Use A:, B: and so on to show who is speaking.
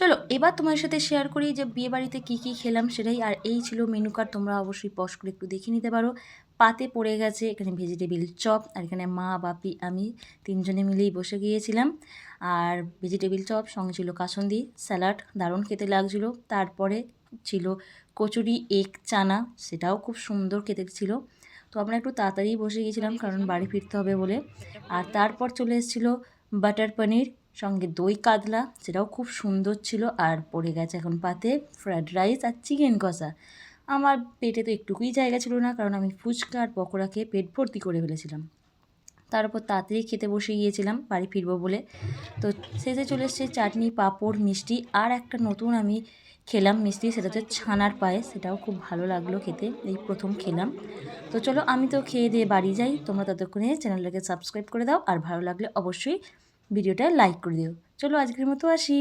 A: চলো এবার তোমার সাথে শেয়ার করি যে বিয়েবাড়িতে কী কী খেলাম সেটাই। আর এই ছিল মেনু কার্ড, তোমরা অবশ্যই পজ করে একটু দেখে নিতে পারো। পাতে পড়ে গেছে এখানে ভেজিটেবিল চপ, আর এখানে মা বাপি আমি তিনজনে মিলেই বসে গিয়েছিলাম। আর ভেজিটেবিল চপ, সঙ্গে ছিল কাসুন্দি স্যালাড, দারুণ খেতে লাগছিলো। তারপরে ছিল কচুরি এগ চানা, সেটাও খুব সুন্দর খেতে ছিল। তো আমরা একটু তাড়াতাড়ি বসে গিয়েছিলাম কারণ বাড়ি ফিরতে হবে বলে। আর তারপর চলে এসেছিলো বাটার পনির, সঙ্গে দই কাতলা, সেটাও খুব সুন্দর ছিল। আর পড়ে গেছে এখন পাতে ফ্রায়েড রাইস আর চিকেন কষা। আমার পেটে তো একটুকুই জায়গা ছিল না, কারণ আমি ফুচকা আর পকোড়া খেয়ে পেট ভর্তি করে ফেলেছিলাম। তারপর তাড়াতাড়ি খেতে বসে গিয়েছিলাম বাড়ি ফিরবো বলে। তো শেষে চলে এসছে চাটনি পাঁপড় মিষ্টি, আর একটা নতুন আমি খেলাম মিষ্টি, সেটা হচ্ছে ছানার পায়েস, সেটাও খুব ভালো লাগলো খেতে, এই প্রথম খেলাম। তো চলো আমি তো খেয়ে দিয়ে বাড়ি যাই, তোমরা ততক্ষণে চ্যানেলটাকে সাবস্ক্রাইব করে দাও, আর ভালো লাগলে অবশ্যই ভিডিওটা লাইক করে দিও। চলো আজকের মতো আসি।